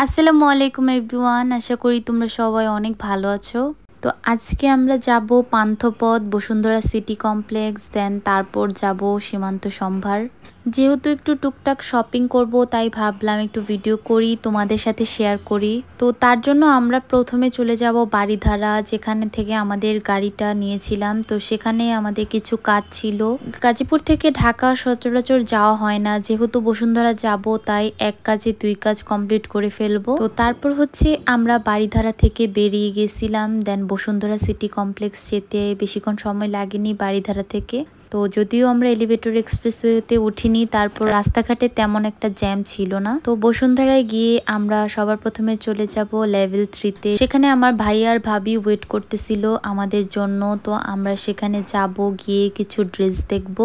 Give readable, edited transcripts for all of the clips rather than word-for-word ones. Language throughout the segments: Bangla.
আসসালামু আলাইকুম এভরিওয়ান, আশা করি তোমরা সবাই অনেক ভালো আছো। তো আজকে আমরা যাব পান্থপথ, বসুন্ধরা সিটি কমপ্লেক্স, দেন তারপর যাব সীমান্ত সম্ভার। যেহেতু একটু টুকটাক শপিং করব, তাই ভাবলাম একটু ভিডিও করি, তোমাদের সাথে শেয়ার করি। তো তার জন্য আমরা প্রথমে চলে যাব বারিধারা, যেখানে থেকে আমাদের গাড়িটা নিয়েছিলাম। তো সেখানে আমাদের কিছু কাজ ছিল। গাজীপুর থেকে ঢাকা সচরাচর যাওয়া হয় না, যেহেতু বসুন্ধরা যাব তাই এক কাজে দুই কাজ কমপ্লিট করে ফেলবো। তো তারপর হচ্ছে আমরা বারিধারা থেকে বেরিয়ে গেছিলাম, দেন বসুন্ধরা সিটি কমপ্লেক্স যেতে বেশিক্ষণ সময় লাগেনি বারিধারা থেকে। তো যদিও আমরা এলিভেটর এক্সপ্রেসওয়েতে উঠিনি, তারপর রাস্তাঘাটে তেমন একটা জ্যাম ছিল না। তো বসুন্ধরায় গিয়ে আমরা সবার প্রথমে চলে যাব লেভেল 3-তে। সেখানে আমার ভাই আর ভাবি ওয়েট করতেছিল আমাদের জন্য। তো আমরা সেখানে যাব, গিয়ে কিছু ড্রেস দেখব।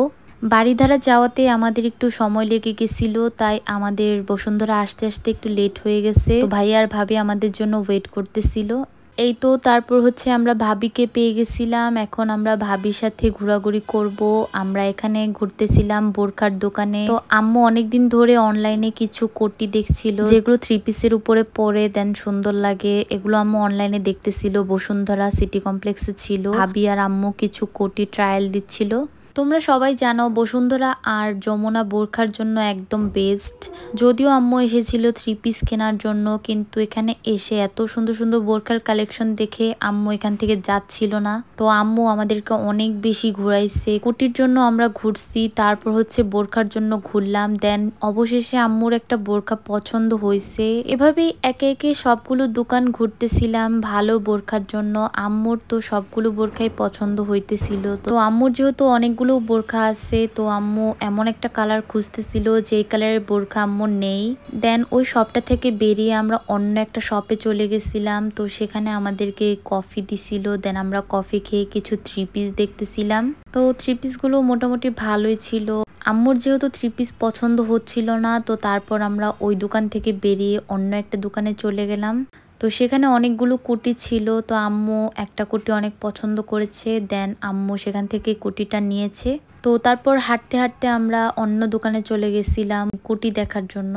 বারিধারা যাওয়াতে আমাদের একটু সময় লেগে গেছিল, তাই আমাদের বসুন্ধরা আসতে আসতে একটু লেট হয়ে গেছে। তো ভাই আর ভাবি আমাদের জন্য ওয়েট করতেছিল। এই তো তারপর হচ্ছে আমরা ভাবিকে পেয়ে গেছিলাম। এখন আমরা ভাবির সাথে ঘোরাঘুরি করব। আমরা এখানে ঘুরতেছিলাম বোরখার দোকানে। তো আম্মু অনেকদিন ধরে অনলাইনে কিছু কোটি দেখছিল, যেগুলো 3 পিসের উপরে পরে দেন সুন্দর লাগে। এগুলো আম্মু অনলাইনে দেখতেছিল, বসুন্ধরা সিটি কমপ্লেক্সে ছিল। ভাবি আর আম্মু কিছু কোটি ট্রায়াল দিচ্ছিল। তোমরা সবাই জানো বসুন্ধরা আর যমুনা বোরখার জন্য একদম বেস্ট। যদিও আম্মু এসেছিল 3 পিস কেনার জন্য, কিন্তু এখানে এসে এত সুন্দর সুন্দর বোরখার কালেকশন দেখে আম্মু এখান থেকে যাচ্ছিল না। তো আম্মু আমাদেরকে অনেক বেশি ঘুরাইছে। কুটির জন্য আমরা ঘুরছি, তারপর হচ্ছে বোরখার জন্য ঘুরলাম। দেন অবশেষে আম্মুর একটা বোরখা পছন্দ হয়েছে। এভাবেই একে একে সবগুলো দোকান ঘুরতেছিলাম ভালো বোরখার জন্য। আম্মুর তো সবগুলো বোরখাই পছন্দ হইতেছিল। তো আম্মুর যেহেতু অনেকগুলো বোরখা আছে, তো আম্মু এমন একটা কালার খুঁজতেছিল যে কালারের বোরখা আম্মুর নেই। দেন ওই শপটা থেকে বেরিয়ে আমরা অন্য একটা শপে চলে গেছিলাম। তো সেখানে আমাদেরকে কফি দিছিল। দেন আমরা কফি খেয়ে কিছু 3 পিস দেখতেছিলাম। তো 3 পিসগুলো মোটামুটি ভালোই ছিল। আম্মুর যেহেতু 3 পিস পছন্দ হচ্ছিল না, তো তারপর আমরা ওই দোকান থেকে বেরিয়ে অন্য একটা দোকানে চলে গেলাম। তো সেখানে অনেকগুলো কুটি ছিল। তো আম্মু একটা কুটি অনেক পছন্দ করেছে, দেন আম্মু সেখান থেকে কুটিটা নিয়েছে। তো তারপর হাঁটতে হাঁটতে আমরা অন্য দোকানে চলে গেছিলাম কুটি দেখার জন্য।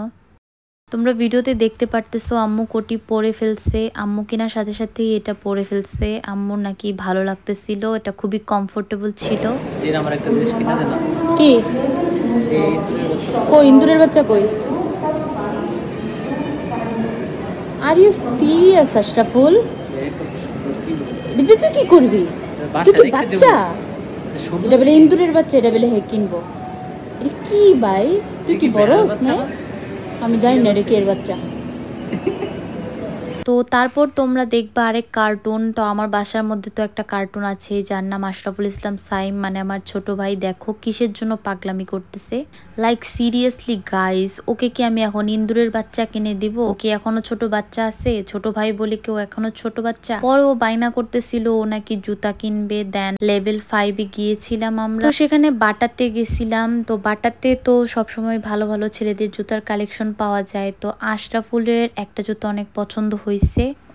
তোমরা ভিডিওতে দেখতে পারতেছো আম্মু কোটি পরে ফেলছে। আম্মু কেনার সাথে সাথেই এটা পরে ফেলছে। আম্মুর নাকি ভালো লাগতেছিল, এটা খুবই কমফোর্টেবল ছিল। কি কই ইন্দুরের বাচ্চা কই? Are you serious Ashraful? তুই কি করবি? তুই কি বাচ্চা? এটা বলে ইন্দুরের বাচ্চা, এটা বলে হে কিনবো। এটা কি ভাই, তুই কি বড় না? আমি জানি না এটা কি এর বাচ্চা। তো তারপর তোমরা দেখবা আরেক কার্টুন। তো আমার বাসার মধ্যে তো একটা কার্টুন আছে যার নাম আশরাফুল ইসলাম সাইম, মানে আমার ছোট ভাই। দেখো কিসের জন্য পাগলামি করতেছে। লাইক সিরিয়াসলি গাইস, ওকে কি আমি এখন ইন্দুরের বাচ্চা কিনে দিব? ওকে এখনো ছোট বাচ্চা আছে? ছোট ভাই বলে কেউ এখনো ছোট বাচ্চা? পরে ও বায়না করতেছিল ও নাকি জুতা কিনবে। দেন লেভেল 5-এ গিয়েছিলাম আমরা। তো সেখানে বাটাতে গেছিলাম। তো বাটাতে তো সবসময় ভালো ভালো ছেলেদের জুতার কালেকশন পাওয়া যায়। তো আশরাফুলের একটা জুতা অনেক পছন্দ হয়েছে।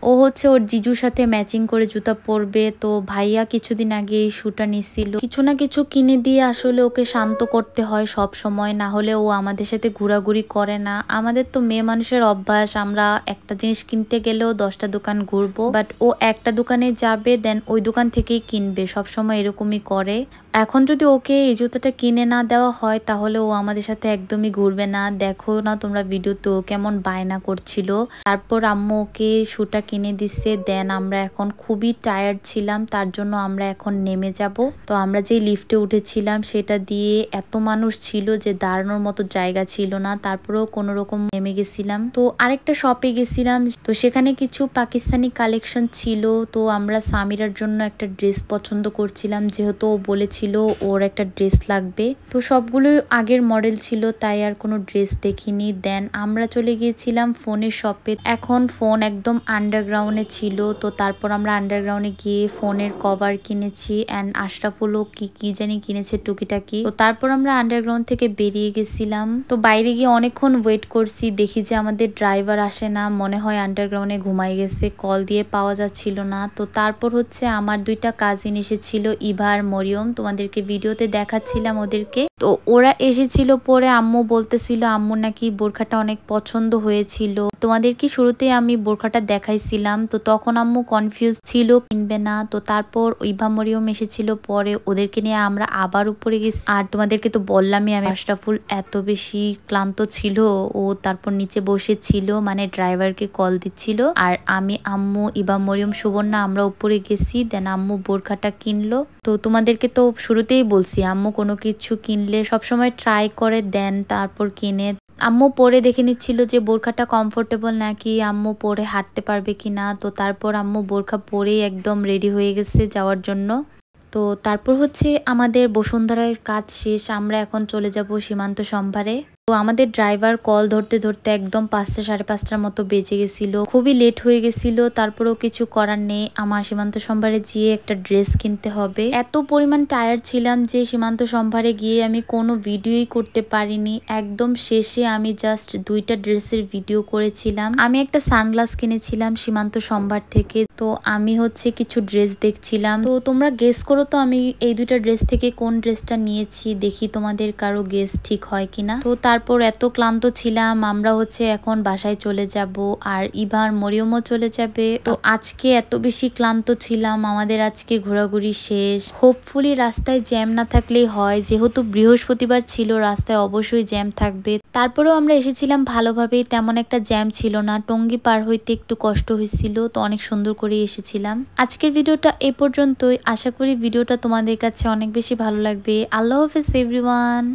ও হচ্ছে ওর জিজুর সাথে ম্যাচিং করে জুতা পরবে। তো ভাইয়া কিছুদিন আগে এই শুটা নিছিল। কিছু না কিছু কিনে দিয়ে আসলে ওকে শান্ত করতে হয় সব সময়, না হলে ও আমাদের সাথে ঘোরাঘুরি করে না। আমাদের তো মেয়ে মানুষের অভ্যাস, আমরা একটা জিনিস কিনতে গেলেও 10টা দোকান ঘুরবো, বাট ও একটা দোকানে যাবে দেন ওই দোকান থেকেই কিনবে, সব সময় এরকমই করে। এখন যদি ওকে এই জুতাটা কিনে না দেওয়া হয় তাহলে ও আমাদের সাথে একদমই ঘুরবে না। দেখো না তোমরা ভিডিওতে ও কেমন বায়না করছিল। তারপর আম্মু ওকে শুটা কিনে দিচ্ছে। দেন আমরা এখন খুবই টায়ার্ড ছিলাম, তার জন্য আমরা এখন নেমে যাব। তো আমরা যে লিফটে উঠেছিলাম সেটা দিয়ে এত মানুষ ছিল যে দাঁড়ানোর মতো জায়গা ছিল না, তারপরেও কোনো রকম নেমে গেছিলাম। তো আরেকটা শপে গেছিলাম, তো সেখানে কিছু পাকিস্তানি কালেকশন ছিল। তো আমরা সামিরার জন্য একটা ড্রেস পছন্দ করছিলাম, যেহেতু ও বলেছিল ওর একটা ড্রেস লাগবে। তো সবগুলো আগের মডেল ছিল, তাই আর কোনো ড্রেস দেখিনি। দেন আমরা চলে গিয়েছিলাম ফোনের শপে। এখন ফোন একদম আন্ডার আন্ডারগ্রাউন্ডে ছিল। তো তারপর আমরা আন্ডারগ্রাউন্ডে গিয়ে ফোনের কভার কিনেছি অ্যান্ড আশরাফুলও কি জানি কিনেছে টুকিটাকি। তো তারপর আমরা আন্ডারগ্রাউন্ড থেকে বেরিয়ে গেছিলাম। তো বাইরে গিয়ে অনেকক্ষণ ওয়েট করছি, দেখি যে আমাদের ড্রাইভার আসে না, মনে হয় আন্ডারগ্রাউন্ডে ঘুমাই গেছে, কল দিয়ে পাওয়া যাচ্ছিল না। তো তারপর হচ্ছে আমার দুইটা কাজিন এসেছিল, ইভা আর মরিয়ম, তোমাদেরকে ভিডিওতে দেখাচ্ছিলাম ওদেরকে। তো ওরা এসেছিল, পরে আম্মু বলতেছিল আম্মু নাকি বোরখাটা অনেক পছন্দ হয়েছিল। তোমাদেরকে শুরুতে আমি বোরখাটা দেখাইছিলাম, তো তখন আম্মু কনফিউজ ছিল কিনবে না। তো তারপর ইভা মরিয়ম এসেছিল, পরে ওদেরকে নিয়ে আমরা আবার উপরে গেছি। আর তোমাদেরকে তো বললামই আমি, আশরাফুল এত বেশি ক্লান্ত ছিল, ও তারপর নিচে বসে ছিল, মানে ড্রাইভারকে কল দিচ্ছিল। আর আমি, আম্মু, ইভা মরিয়ম, সুবর্ণা আমরা উপরে গেছি। দেন আম্মু বোরখাটা কিনলো। তো তোমাদেরকে তো শুরুতেই বলছি আম্মু কোনো কিছু কিনলে সবসময় ট্রাই করে দেন তারপর কিনে। আম্মু পরে দেখে নিচ্ছিল যে বোরখাটা কমফোর্টেবল নাকি, আম্মু পরে হাঁটতে পারবে কিনা। তো তারপর আম্মু বোরখা পরেই একদম রেডি হয়ে গেছে যাওয়ার জন্য। তো তারপর হচ্ছে আমাদের বসুন্ধরার কাজ শেষ, আমরা এখন চলে যাব সীমান্ত সম্ভারে। তো আমাদের ড্রাইভার কল ধরতে ধরতে একদম 5টা সাড়ে 5টার মতো বেজে গেছিল, খুবই লেট হয়ে গেছিল। তারপরেও কিছু করার নেই, আমার সীমান্ত সম্ভারে গিয়ে একটা ড্রেস কিনতে হবে। এত পরিমাণ টায়ার্ড ছিলাম যে সীমান্ত সম্ভারে গিয়ে আমি কোনো ভিডিওই করতে পারিনি। একদম শেষে আমি জাস্ট 2টা ড্রেসের ভিডিও করেছিলাম। আমি একটা সানগ্লাস কিনেছিলাম সীমান্ত সম্ভার থেকে। তো আমি হচ্ছে কিছু ড্রেস দেখছিলাম। তো তোমরা গেস করো তো আমি এই 2টা ড্রেস থেকে কোন ড্রেসটা নিয়েছি, দেখি তোমাদের কারো গেস ঠিক হয় কিনা। তো তারপর এত ক্লান্ত ছিলাম, আমরা হচ্ছে এখন বাসায় চলে যাব, আর ইভার মরিয়মও চলে যাবে। তো আজকে এত বেশি ক্লান্ত ছিলাম, আমাদের আজকে ঘোরাঘুরি শেষ। হোপফুলি রাস্তায় জ্যাম না থাকলেই হয়, যেহেতু বৃহস্পতিবার ছিল রাস্তায় অবশ্যই জ্যাম থাকবে। তারপরেও আমরা এসেছিলাম ভালোভাবেই, তেমন একটা জ্যাম ছিল না। টঙ্গী পার হইতে একটু কষ্ট হয়েছিল, তো অনেক সুন্দর করে এসেছিলাম। আজকের ভিডিওটা এ পর্যন্তই, আশা করি ভিডিওটা তোমাদের কাছে অনেক বেশি ভালো লাগবে। আল্লাহ হাফেজ এভরিওয়ান।